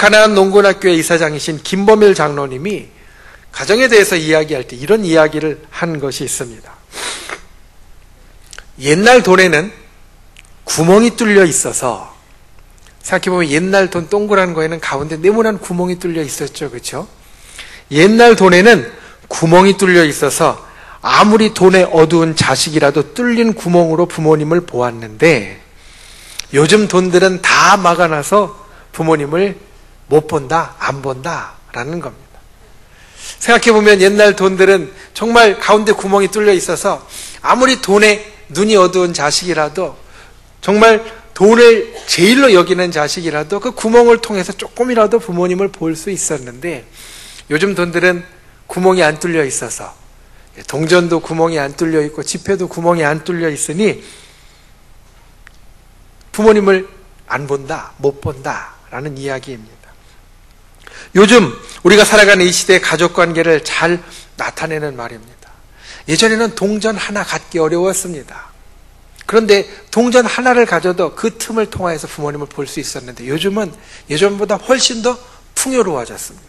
가나안 농군학교의 이사장이신 김범일 장로님이 가정에 대해서 이야기할 때 이런 이야기를 한 것이 있습니다. 옛날 돈에는 구멍이 뚫려 있어서, 생각해보면 옛날 돈 동그란 거에는 가운데 네모난 구멍이 뚫려 있었죠. 그렇죠? 옛날 돈에는 구멍이 뚫려 있어서 아무리 돈에 어두운 자식이라도 뚫린 구멍으로 부모님을 보았는데, 요즘 돈들은 다 막아놔서 부모님을 못 본다, 안 본다 라는 겁니다. 생각해보면 옛날 돈들은 정말 가운데 구멍이 뚫려 있어서 아무리 돈에 눈이 어두운 자식이라도, 정말 돈을 제일로 여기는 자식이라도 그 구멍을 통해서 조금이라도 부모님을 볼 수 있었는데, 요즘 돈들은 구멍이 안 뚫려 있어서, 동전도 구멍이 안 뚫려 있고 지폐도 구멍이 안 뚫려 있으니 부모님을 안 본다, 못 본다 라는 이야기입니다. 요즘 우리가 살아가는 이 시대의 가족관계를 잘 나타내는 말입니다. 예전에는 동전 하나 갖기 어려웠습니다. 그런데 동전 하나를 가져도 그 틈을 통해서 부모님을 볼 수 있었는데, 요즘은 예전보다 훨씬 더 풍요로워졌습니다.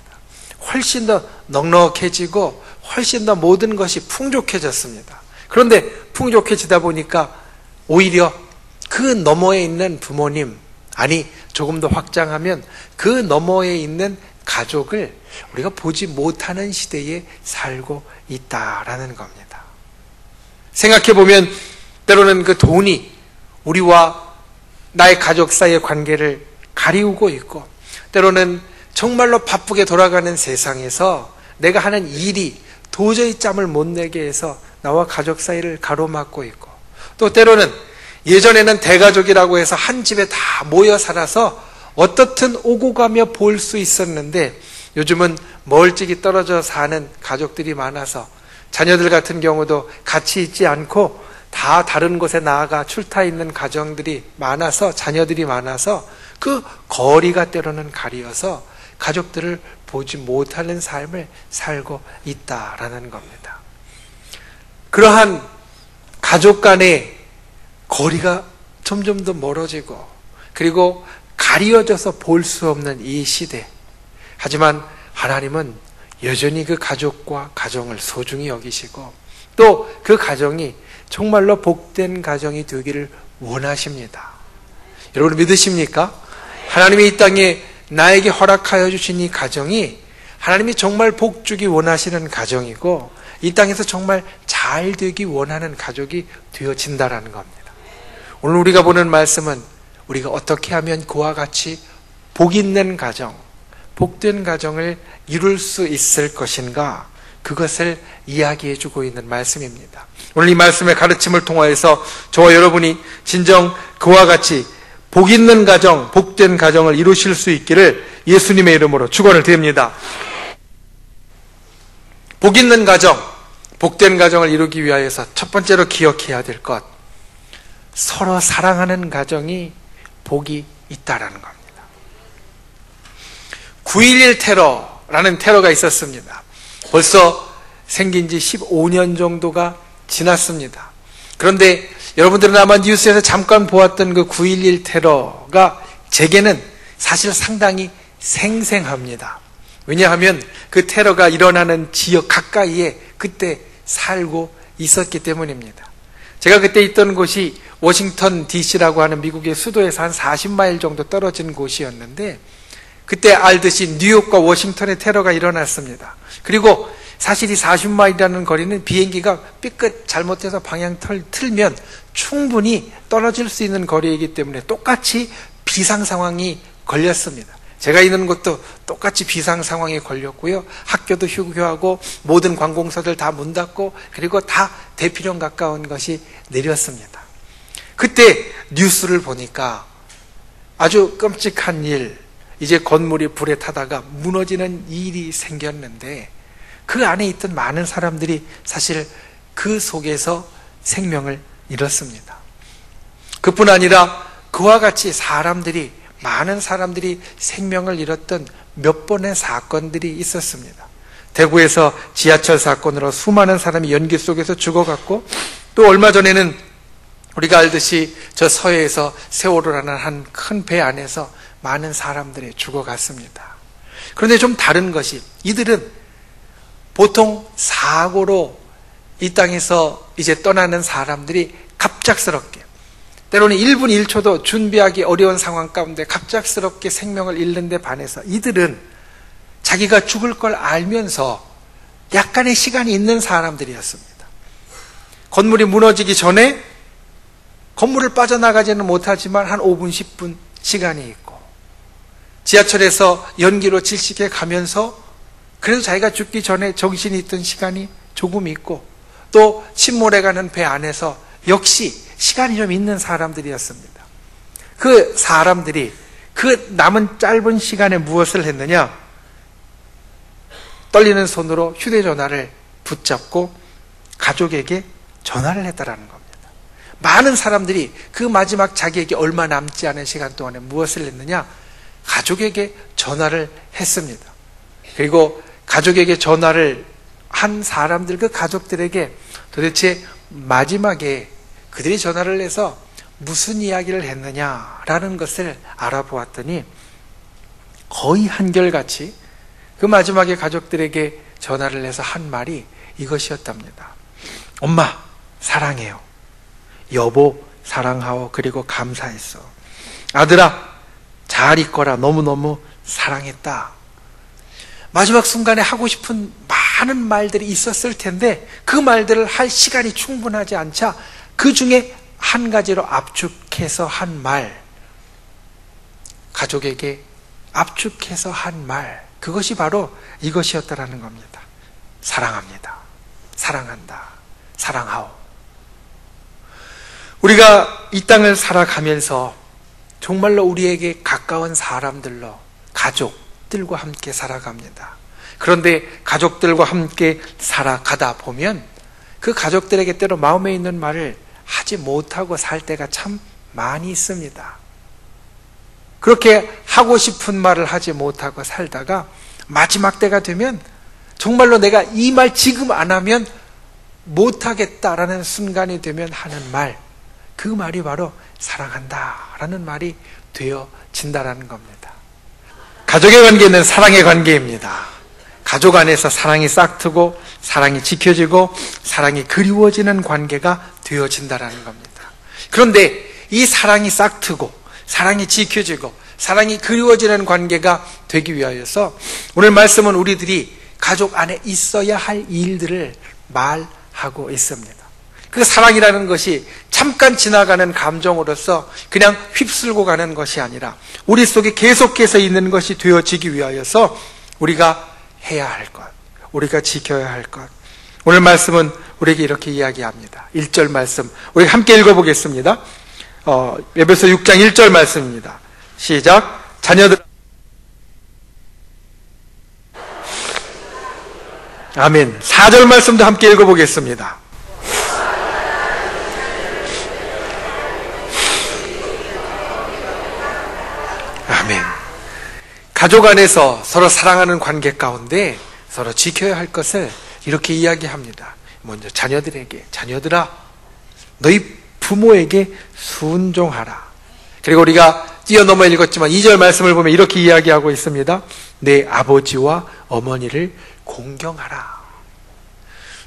훨씬 더 넉넉해지고 훨씬 더 모든 것이 풍족해졌습니다. 그런데 풍족해지다 보니까 오히려 그 너머에 있는 부모님, 아니 조금 더 확장하면 그 너머에 있는 가족을 우리가 보지 못하는 시대에 살고 있다라는 겁니다. 생각해보면 때로는 그 돈이 우리와 나의 가족 사이의 관계를 가리우고 있고, 때로는 정말로 바쁘게 돌아가는 세상에서 내가 하는 일이 도저히 짬을 못 내게 해서 나와 가족 사이를 가로막고 있고, 또 때로는 예전에는 대가족이라고 해서 한 집에 다 모여 살아서 어떻든 오고 가며 볼 수 있었는데, 요즘은 멀찍이 떨어져 사는 가족들이 많아서 자녀들 같은 경우도 같이 있지 않고 다 다른 곳에 나아가 출타 있는 가정들이 많아서, 자녀들이 많아서 그 거리가 때로는 가리어서 가족들을 보지 못하는 삶을 살고 있다라는 겁니다. 그러한 가족 간의 거리가 점점 더 멀어지고, 그리고 가리어져서 볼 수 없는 이 시대. 하지만 하나님은 여전히 그 가족과 가정을 소중히 여기시고, 또 그 가정이 정말로 복된 가정이 되기를 원하십니다. 여러분 믿으십니까? 하나님이 이 땅에 나에게 허락하여 주신 이 가정이 하나님이 정말 복주기 원하시는 가정이고, 이 땅에서 정말 잘 되기 원하는 가족이 되어진다라는 겁니다. 오늘 우리가 보는 말씀은 우리가 어떻게 하면 그와 같이 복 있는 가정, 복된 가정을 이룰 수 있을 것인가, 그것을 이야기해 주고 있는 말씀입니다. 오늘 이 말씀의 가르침을 통하여서 저와 여러분이 진정 그와 같이 복 있는 가정, 복된 가정을 이루실 수 있기를 예수님의 이름으로 축원을 드립니다. 복 있는 가정, 복된 가정을 이루기 위하여서 첫 번째로 기억해야 될 것, 서로 사랑하는 가정이 복이 있다라는 겁니다. 9.11 테러라는 테러가 있었습니다. 벌써 생긴 지 15년 정도가 지났습니다. 그런데 여러분들은 아마 뉴스에서 잠깐 보았던 그 9.11 테러가 제게는 사실 상당히 생생합니다. 왜냐하면 그 테러가 일어나는 지역 가까이에 그때 살고 있었기 때문입니다. 제가 그때 있던 곳이 워싱턴 DC라고 하는 미국의 수도에서 한 40마일 정도 떨어진 곳이었는데, 그때 알듯이 뉴욕과 워싱턴의 테러가 일어났습니다. 그리고 사실 이 40마일이라는 거리는 비행기가 삐끗 잘못해서 방향 틀면 충분히 떨어질 수 있는 거리이기 때문에 똑같이 비상 상황이 걸렸습니다. 제가 있는 곳도 똑같이 비상 상황에 걸렸고요. 학교도 휴교하고 모든 관공서들 다 문 닫고, 그리고 다 대피령 가까운 것이 내렸습니다. 그때 뉴스를 보니까 아주 끔찍한 일, 이제 건물이 불에 타다가 무너지는 일이 생겼는데, 그 안에 있던 많은 사람들이 사실 그 속에서 생명을 잃었습니다. 그뿐 아니라 그와 같이 많은 사람들이 생명을 잃었던 몇 번의 사건들이 있었습니다. 대구에서 지하철 사건으로 수많은 사람이 연기 속에서 죽어갔고, 또 얼마 전에는 우리가 알듯이 저 서해에서 세월호라는 한 큰 배 안에서 많은 사람들이 죽어갔습니다. 그런데 좀 다른 것이 이들은 보통 사고로 이 땅에서 이제 떠나는 사람들이 갑작스럽게 때로는 1분 1초도 준비하기 어려운 상황 가운데 갑작스럽게 생명을 잃는 데 반해서 이들은 자기가 죽을 걸 알면서 약간의 시간이 있는 사람들이었습니다. 건물이 무너지기 전에 건물을 빠져나가지는 못하지만 한 5분 10분 시간이 있고 지하철에서 연기로 질식해 가면서 그래도 자기가 죽기 전에 정신이 있던 시간이 조금 있고 또 침몰해 가는 배 안에서 역시 시간이 좀 있는 사람들이었습니다. 그 사람들이 그 남은 짧은 시간에 무엇을 했느냐? 떨리는 손으로 휴대전화를 붙잡고 가족에게 전화를 했다라는 겁니다. 많은 사람들이 그 마지막 자기에게 얼마 남지 않은 시간 동안에 무엇을 했느냐? 가족에게 전화를 했습니다. 그리고 가족에게 전화를 한 사람들, 그 가족들에게 도대체 마지막에 그들이 전화를 해서 무슨 이야기를 했느냐라는 것을 알아보았더니 거의 한결같이 그 마지막에 가족들에게 전화를 해서 한 말이 이것이었답니다. 엄마 사랑해요. 여보 사랑하오. 그리고 감사했어. 아들아 잘 있거라. 너무너무 사랑했다. 마지막 순간에 하고 싶은 많은 말들이 있었을 텐데 그 말들을 할 시간이 충분하지 않자 그 중에 한 가지로 압축해서 한 말, 가족에게 압축해서 한 말, 그것이 바로 이것이었다라는 겁니다. 사랑합니다. 사랑한다. 사랑하오. 우리가 이 땅을 살아가면서 정말로 우리에게 가까운 사람들로 가족들과 함께 살아갑니다. 그런데 가족들과 함께 살아가다 보면 그 가족들에게 때로 마음에 있는 말을 하지 못하고 살 때가 참 많이 있습니다. 그렇게 하고 싶은 말을 하지 못하고 살다가 마지막 때가 되면 정말로 내가 이 말 지금 안 하면 못하겠다라는 순간이 되면 하는 말, 그 말이 바로 사랑한다라는 말이 되어진다라는 겁니다. 가족의 관계는 사랑의 관계입니다. 가족 안에서 사랑이 싹트고 사랑이 지켜지고 사랑이 그리워지는 관계가 되어진다라는 겁니다. 그런데 이 사랑이 싹트고 사랑이 지켜지고 사랑이 그리워지는 관계가 되기 위하여서 오늘 말씀은 우리들이 가족 안에 있어야 할 일들을 말하고 있습니다. 그 사랑이라는 것이 잠깐 지나가는 감정으로서 그냥 휩쓸고 가는 것이 아니라 우리 속에 계속해서 있는 것이 되어지기 위하여서 우리가 해야 할 것, 우리가 지켜야 할 것. 오늘 말씀은 우리에게 이렇게 이야기합니다. 1절 말씀 우리 함께 읽어보겠습니다. 에베소 6장 1절 말씀입니다. 시작. 자녀들 아멘. 4절 말씀도 함께 읽어보겠습니다. 아멘. 가족 안에서 서로 사랑하는 관계 가운데 서로 지켜야 할 것을 이렇게 이야기합니다. 먼저 자녀들에게, 자녀들아 너희 부모에게 순종하라. 그리고 우리가 뛰어넘어 읽었지만 2절 말씀을 보면 이렇게 이야기하고 있습니다. 내 아버지와 어머니를 공경하라.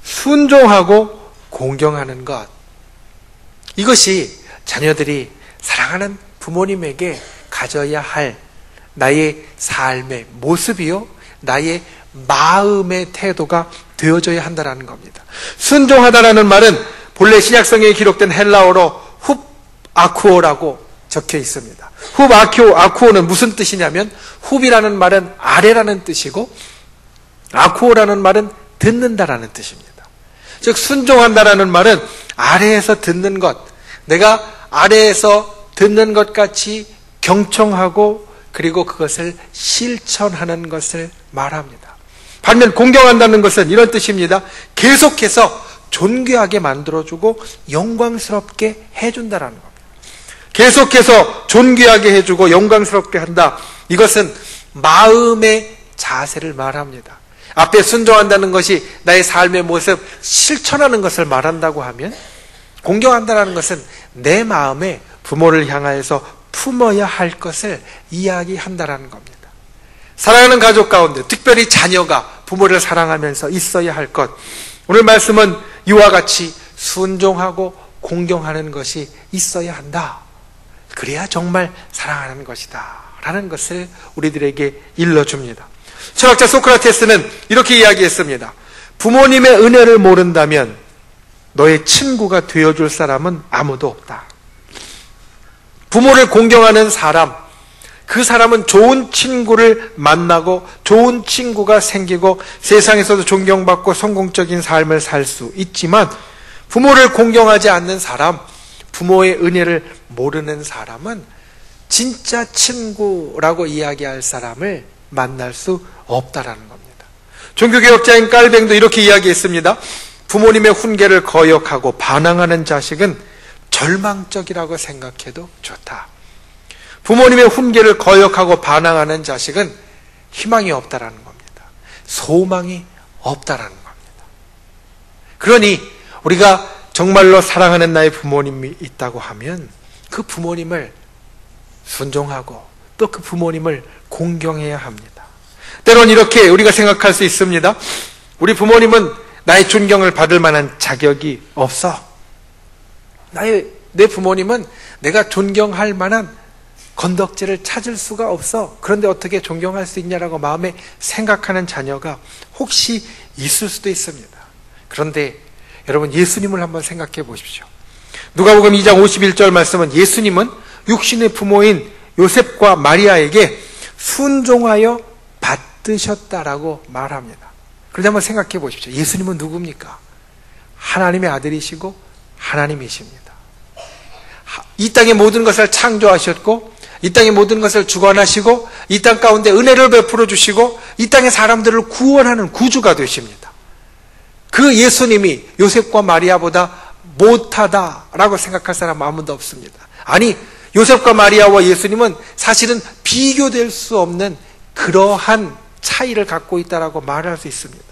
순종하고 공경하는 것, 이것이 자녀들이 사랑하는 부모님에게 가져야 할 나의 삶의 모습이요, 나의 마음의 태도가 되어져야 한다는 겁니다. 순종하다라는 말은 본래 신약성경에 기록된 헬라어로 훅 아쿠오라고 적혀 있습니다. 훅 아쿠오는 무슨 뜻이냐면 훅이라는 말은 아래라는 뜻이고 아쿠오라는 말은 듣는다라는 뜻입니다. 즉 순종한다라는 말은 아래에서 듣는 것, 내가 아래에서 듣는 것 같이 경청하고 그리고 그것을 실천하는 것을 말합니다. 반면 공경한다는 것은 이런 뜻입니다. 계속해서 존귀하게 만들어주고 영광스럽게 해준다라는 겁니다. 계속해서 존귀하게 해주고 영광스럽게 한다. 이것은 마음의 자세를 말합니다. 앞에 순종한다는 것이 나의 삶의 모습, 실천하는 것을 말한다고 하면 공경한다는 것은 내 마음에 부모를 향하여서 품어야 할 것을 이야기한다라는 겁니다. 사랑하는 가족 가운데 특별히 자녀가 부모를 사랑하면서 있어야 할 것, 오늘 말씀은 이와 같이 순종하고 공경하는 것이 있어야 한다. 그래야 정말 사랑하는 것이다 라는 것을 우리들에게 일러줍니다. 철학자 소크라테스는 이렇게 이야기했습니다. 부모님의 은혜를 모른다면 너의 친구가 되어줄 사람은 아무도 없다. 부모를 공경하는 사람, 그 사람은 좋은 친구를 만나고 좋은 친구가 생기고 세상에서도 존경받고 성공적인 삶을 살 수 있지만, 부모를 공경하지 않는 사람, 부모의 은혜를 모르는 사람은 진짜 친구라고 이야기할 사람을 만날 수 없다라는 겁니다. 종교개혁자인 깔뱅도 이렇게 이야기했습니다. 부모님의 훈계를 거역하고 반항하는 자식은 절망적이라고 생각해도 좋다. 부모님의 훈계를 거역하고 반항하는 자식은 희망이 없다라는 겁니다. 소망이 없다라는 겁니다. 그러니 우리가 정말로 사랑하는 나의 부모님이 있다고 하면 그 부모님을 순종하고 또 그 부모님을 공경해야 합니다. 때론 이렇게 우리가 생각할 수 있습니다. 우리 부모님은 나의 존경을 받을 만한 자격이 없어. 내 부모님은 내가 존경할 만한 건덕지를 찾을 수가 없어. 그런데 어떻게 존경할 수 있냐라고 마음에 생각하는 자녀가 혹시 있을 수도 있습니다. 그런데 여러분, 예수님을 한번 생각해 보십시오. 누가복음 2장 51절 말씀은 예수님은 육신의 부모인 요셉과 마리아에게 순종하여 받드셨다라고 말합니다. 그런데 한번 생각해 보십시오. 예수님은 누굽니까? 하나님의 아들이시고 하나님이십니다. 이 땅의 모든 것을 창조하셨고, 이 땅의 모든 것을 주관하시고, 이 땅 가운데 은혜를 베풀어 주시고, 이 땅의 사람들을 구원하는 구주가 되십니다. 그 예수님이 요셉과 마리아보다 못하다라고 생각할 사람 아무도 없습니다. 아니, 요셉과 마리아와 예수님은 사실은 비교될 수 없는 그러한 차이를 갖고 있다라고 말할 수 있습니다.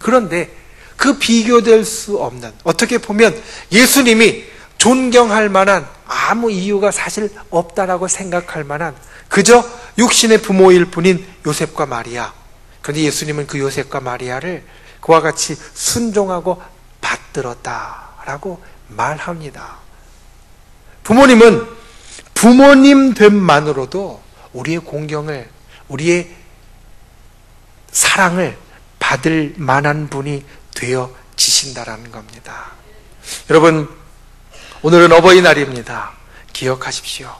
그런데 그 비교될 수 없는, 어떻게 보면 예수님이 존경할 만한 아무 이유가 사실 없다라고 생각할 만한 그저 육신의 부모일 뿐인 요셉과 마리아. 그런데 예수님은 그 요셉과 마리아를 그와 같이 순종하고 받들었다라고 말합니다. 부모님은 부모님 됨만으로도 우리의 공경을, 우리의 사랑을 받을 만한 분이 되어지신다라는 겁니다. 여러분, 오늘은 어버이날입니다. 기억하십시오.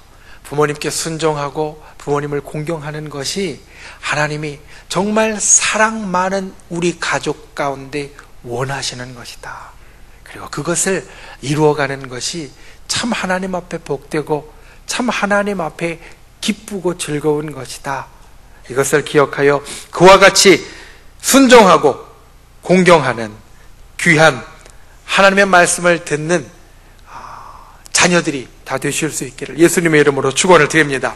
부모님께 순종하고 부모님을 공경하는 것이 하나님이 정말 사랑 많은 우리 가족 가운데 원하시는 것이다. 그리고 그것을 이루어가는 것이 참 하나님 앞에 복되고 참 하나님 앞에 기쁘고 즐거운 것이다. 이것을 기억하여 그와 같이 순종하고 공경하는 귀한 하나님의 말씀을 듣는 자녀들이 다 되실 수 있기를 예수님의 이름으로 축원을 드립니다.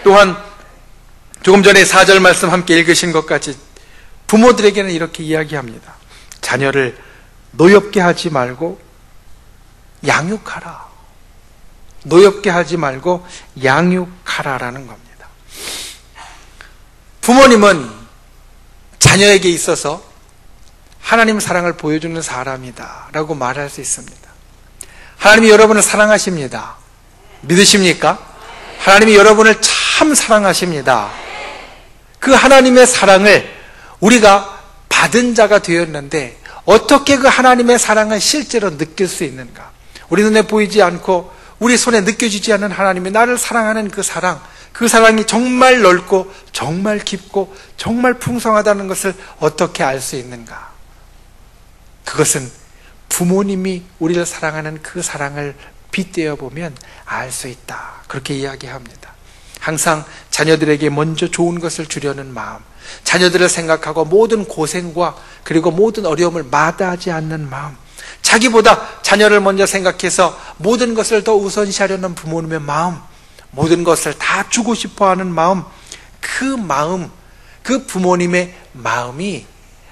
또한 조금 전에 4절 말씀 함께 읽으신 것 같이 부모들에게는 이렇게 이야기합니다. 자녀를 노엽게 하지 말고 양육하라. 노엽게 하지 말고 양육하라라는 겁니다. 부모님은 자녀에게 있어서 하나님 사랑을 보여주는 사람이다 라고 말할 수 있습니다. 하나님이 여러분을 사랑하십니다. 믿으십니까? 하나님이 여러분을 참 사랑하십니다. 그 하나님의 사랑을 우리가 받은 자가 되었는데 어떻게 그 하나님의 사랑을 실제로 느낄 수 있는가? 우리 눈에 보이지 않고 우리 손에 느껴지지 않는 하나님이 나를 사랑하는 그 사랑이 정말 넓고 정말 깊고 정말 풍성하다는 것을 어떻게 알 수 있는가? 그것은 부모님이 우리를 사랑하는 그 사랑을 빗대어 보면 알 수 있다. 그렇게 이야기합니다. 항상 자녀들에게 먼저 좋은 것을 주려는 마음, 자녀들을 생각하고 모든 고생과 그리고 모든 어려움을 마다하지 않는 마음, 자기보다 자녀를 먼저 생각해서 모든 것을 더 우선시하려는 부모님의 마음, 모든 것을 다 주고 싶어하는 마음, 그 부모님의 마음이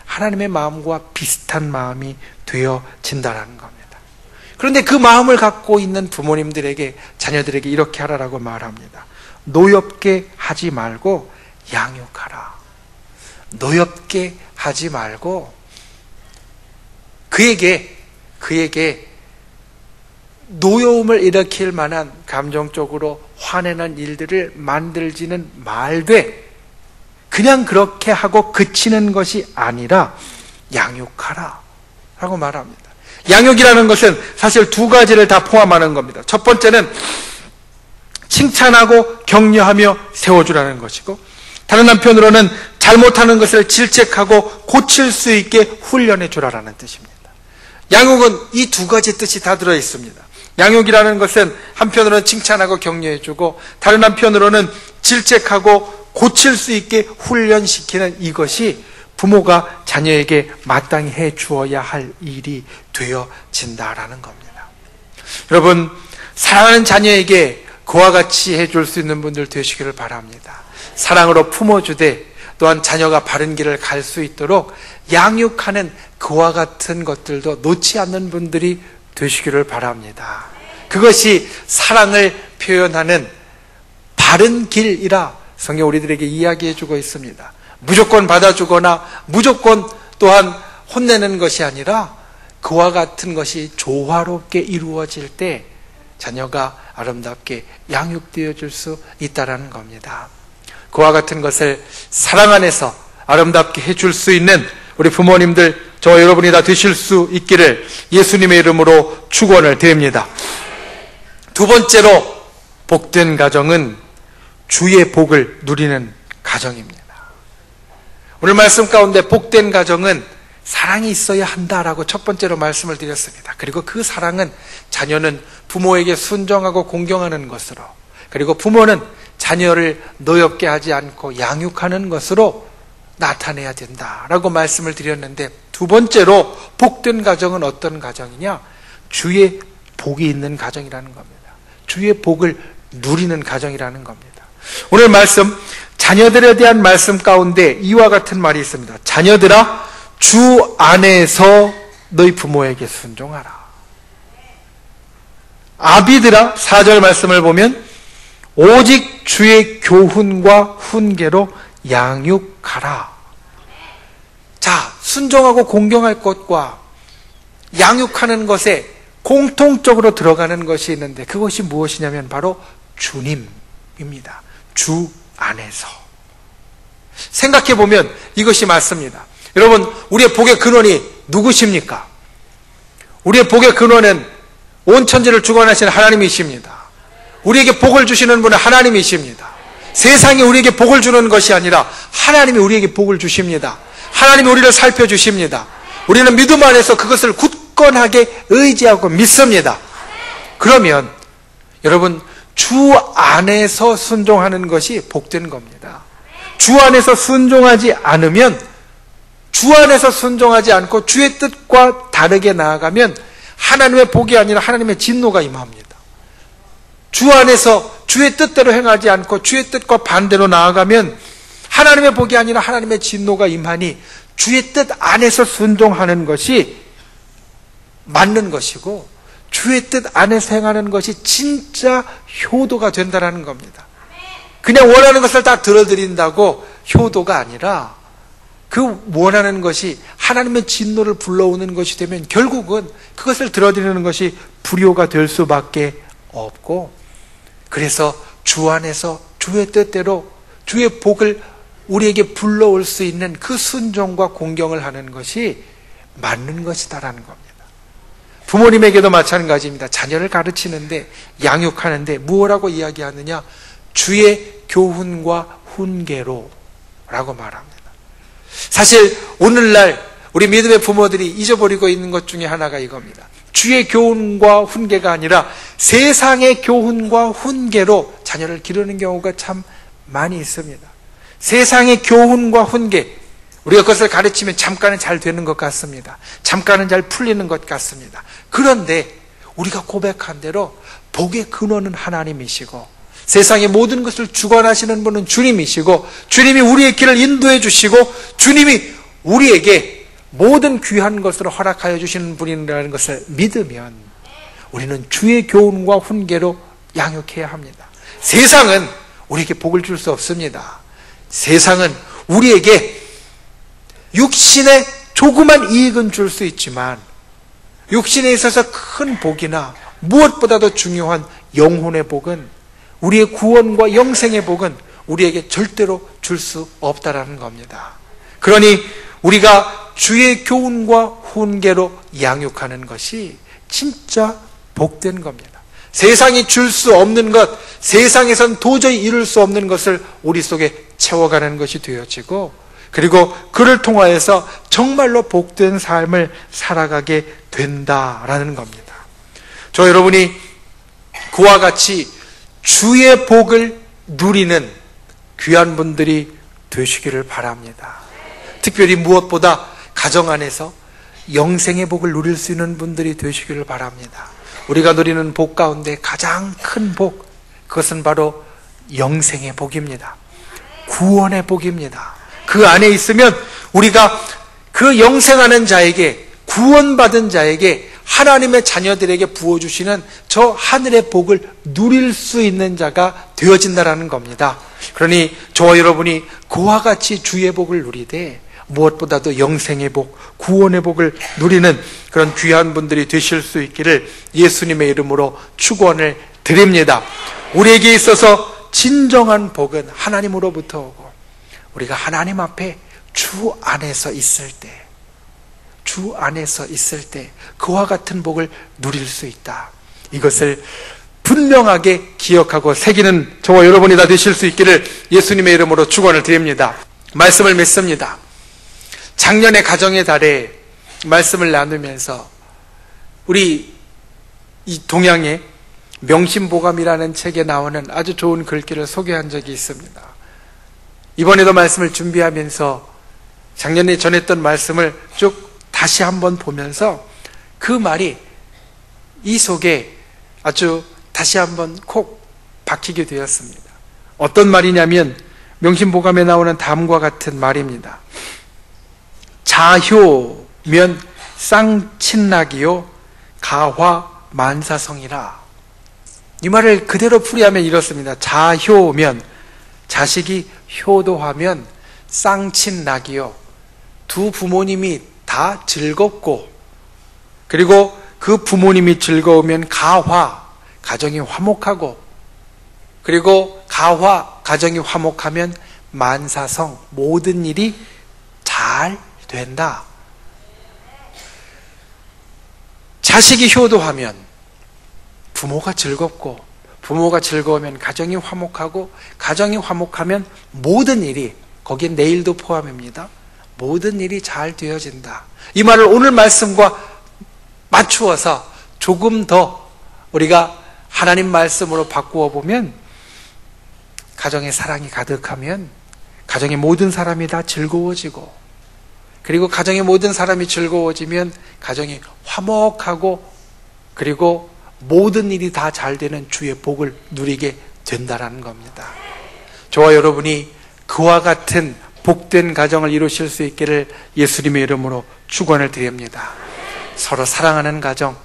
하나님의 마음과 비슷한 마음이 되어진다는 겁니다. 그런데 그 마음을 갖고 있는 부모님들에게, 자녀들에게 이렇게 하라라고 말합니다. 노엽게 하지 말고 양육하라. 노엽게 하지 말고 그에게 노여움을 일으킬 만한 감정적으로 화내는 일들을 만들지는 말되 그냥 그렇게 하고 그치는 것이 아니라 양육하라 라고 말합니다. 양육이라는 것은 사실 두 가지를 다 포함하는 겁니다. 첫 번째는 칭찬하고 격려하며 세워주라는 것이고, 다른 한편으로는 잘못하는 것을 질책하고 고칠 수 있게 훈련해 주라라는 뜻입니다. 양육은 이 두 가지 뜻이 다 들어 있습니다. 양육이라는 것은 한편으로는 칭찬하고 격려해 주고, 다른 한편으로는 질책하고 고칠 수 있게 훈련시키는 이것이 부모가 자녀에게 마땅히 해 주어야 할 일이 되어진다라는 겁니다. 여러분, 사랑하는 자녀에게 그와 같이 해줄 수 있는 분들 되시기를 바랍니다. 사랑으로 품어주되 또한 자녀가 바른 길을 갈 수 있도록 양육하는 그와 같은 것들도 놓지 않는 분들이 되시기를 바랍니다. 그것이 사랑을 표현하는 바른 길이라 성경 우리들에게 이야기해주고 있습니다. 무조건 받아주거나 무조건 또한 혼내는 것이 아니라 그와 같은 것이 조화롭게 이루어질 때 자녀가 아름답게 양육되어 줄 수 있다는 겁니다. 그와 같은 것을 사랑 안에서 아름답게 해줄 수 있는 우리 부모님들, 저와 여러분이 다 되실 수 있기를 예수님의 이름으로 축원을 드립니다. 두 번째로, 복된 가정은 주의 복을 누리는 가정입니다. 오늘 말씀 가운데 복된 가정은 사랑이 있어야 한다라고 첫 번째로 말씀을 드렸습니다. 그리고 그 사랑은 자녀는 부모에게 순종하고 공경하는 것으로, 그리고 부모는 자녀를 노엽게 하지 않고 양육하는 것으로 나타내야 된다라고 말씀을 드렸는데, 두 번째로 복된 가정은 어떤 가정이냐? 주의 복이 있는 가정이라는 겁니다. 주의 복을 누리는 가정이라는 겁니다. 오늘 말씀, 자녀들에 대한 말씀 가운데 이와 같은 말이 있습니다. 자녀들아, 주 안에서 너희 부모에게 순종하라. 아비들아, 4절 말씀을 보면 오직 주의 교훈과 훈계로 양육하라. 자, 순종하고 공경할 것과 양육하는 것에 공통적으로 들어가는 것이 있는데, 그것이 무엇이냐면 바로 주님입니다. 주 안에서. 생각해 보면 이것이 맞습니다. 여러분, 우리의 복의 근원이 누구십니까? 우리의 복의 근원은 온 천지를 주관하시는 하나님이십니다. 우리에게 복을 주시는 분은 하나님이십니다. 세상이 우리에게 복을 주는 것이 아니라 하나님이 우리에게 복을 주십니다. 하나님이 우리를 살펴주십니다. 우리는 믿음 안에서 그것을 굳건하게 의지하고 믿습니다. 그러면 여러분, 주 안에서 순종하는 것이 복된 겁니다. 주 안에서 순종하지 않으면, 주 안에서 순종하지 않고 주의 뜻과 다르게 나아가면 하나님의 복이 아니라 하나님의 진노가 임합니다. 주 안에서 주의 뜻대로 행하지 않고 주의 뜻과 반대로 나아가면 하나님의 복이 아니라 하나님의 진노가 임하니, 주의 뜻 안에서 순종하는 것이 맞는 것이고 주의 뜻 안에서 행하는 것이 진짜 효도가 된다는 겁니다. 그냥 원하는 것을 다 들어드린다고 효도가 아니라, 그 원하는 것이 하나님의 진노를 불러오는 것이 되면 결국은 그것을 들어드리는 것이 불효가 될 수밖에 없고, 그래서 주 안에서 주의 뜻대로 주의 복을 우리에게 불러올 수 있는 그 순종과 공경을 하는 것이 맞는 것이다라는 겁니다. 부모님에게도 마찬가지입니다. 자녀를 가르치는데, 양육하는데 무엇라고 이야기하느냐? 주의 교훈과 훈계로 라고 말합니다. 사실 오늘날 우리 믿음의 부모들이 잊어버리고 있는 것 중에 하나가 이겁니다. 주의 교훈과 훈계가 아니라 세상의 교훈과 훈계로 자녀를 기르는 경우가 참 많이 있습니다. 세상의 교훈과 훈계, 우리가 그것을 가르치면 잠깐은 잘 되는 것 같습니다. 잠깐은 잘 풀리는 것 같습니다. 그런데 우리가 고백한 대로 복의 근원은 하나님이시고 세상의 모든 것을 주관하시는 분은 주님이시고, 주님이 우리의 길을 인도해 주시고 주님이 우리에게 모든 귀한 것으로 허락하여 주시는 분이라는 것을 믿으면 우리는 주의 교훈과 훈계로 양육해야 합니다. 세상은 우리에게 복을 줄 수 없습니다. 세상은 우리에게 육신의 조그만 이익은 줄 수 있지만 육신에 있어서 큰 복이나 무엇보다도 중요한 영혼의 복은, 우리의 구원과 영생의 복은 우리에게 절대로 줄 수 없다라는 겁니다. 그러니 우리가 주의 교훈과 훈계로 양육하는 것이 진짜 복된 겁니다. 세상이 줄 수 없는 것, 세상에선 도저히 이룰 수 없는 것을 우리 속에 채워가는 것이 되어지고, 그리고 그를 통하여서 정말로 복된 삶을 살아가게 된다라는 겁니다. 저 여러분이 그와 같이 주의 복을 누리는 귀한 분들이 되시기를 바랍니다. 특별히 무엇보다 가정 안에서 영생의 복을 누릴 수 있는 분들이 되시기를 바랍니다. 우리가 누리는 복 가운데 가장 큰 복, 그것은 바로 영생의 복입니다. 구원의 복입니다. 그 안에 있으면 우리가 그 영생하는 자에게, 구원받은 자에게, 하나님의 자녀들에게 부어주시는 저 하늘의 복을 누릴 수 있는 자가 되어진다라는 겁니다. 그러니 저와 여러분이 그와 같이 주의 복을 누리되 무엇보다도 영생의 복, 구원의 복을 누리는 그런 귀한 분들이 되실 수 있기를 예수님의 이름으로 축원을 드립니다. 우리에게 있어서 진정한 복은 하나님으로부터 오고, 우리가 하나님 앞에 주 안에서 있을 때, 주 안에서 있을 때 그와 같은 복을 누릴 수 있다. 이것을 분명하게 기억하고 새기는 저와 여러분이 다 되실 수 있기를 예수님의 이름으로 축원을 드립니다. 말씀을 맺습니다. 작년에 가정의 달에 말씀을 나누면서 우리 이 동양의 명심보감이라는 책에 나오는 아주 좋은 글귀를 소개한 적이 있습니다. 이번에도 말씀을 준비하면서 작년에 전했던 말씀을 쭉 다시 한번 보면서 그 말이 이 속에 아주 다시 한번 콕 박히게 되었습니다. 어떤 말이냐면 명심보감에 나오는 다음과 같은 말입니다. 자효면 쌍친낙이요 가화만사성이라. 이 말을 그대로 풀이하면 이렇습니다. 자효면, 자식이 효도하면, 쌍친낙이요, 두 부모님이 다 즐겁고, 그리고 그 부모님이 즐거우면 가화, 가정이 화목하고, 그리고 가화, 가정이 화목하면 만사성, 모든 일이 잘 된다. 자식이 효도하면 부모가 즐겁고, 부모가 즐거우면 가정이 화목하고, 가정이 화목하면 모든 일이, 거기에 내일도 포함입니다, 모든 일이 잘 되어진다. 이 말을 오늘 말씀과 맞추어서 조금 더 우리가 하나님 말씀으로 바꾸어 보면, 가정에 사랑이 가득하면 가정의 모든 사람이 다 즐거워지고, 그리고 가정의 모든 사람이 즐거워지면 가정이 화목하고, 그리고 모든 일이 다 잘 되는 주의 복을 누리게 된다라는 겁니다. 저와 여러분이 그와 같은 복된 가정을 이루실 수 있기를 예수님의 이름으로 축원을 드립니다. 서로 사랑하는 가정,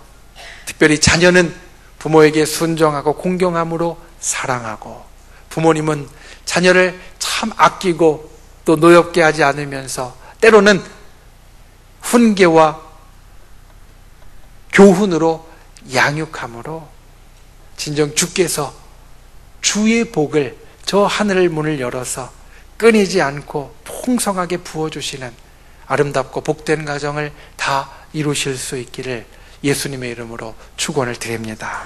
특별히 자녀는 부모에게 순종하고 공경함으로 사랑하고, 부모님은 자녀를 참 아끼고 또 노엽게 하지 않으면서 때로는 훈계와 교훈으로 양육함으로 진정 주께서 주의 복을, 저 하늘의 문을 열어서 끊이지 않고 풍성하게 부어주시는 아름답고 복된 가정을 다 이루실 수 있기를 예수님의 이름으로 축원을 드립니다.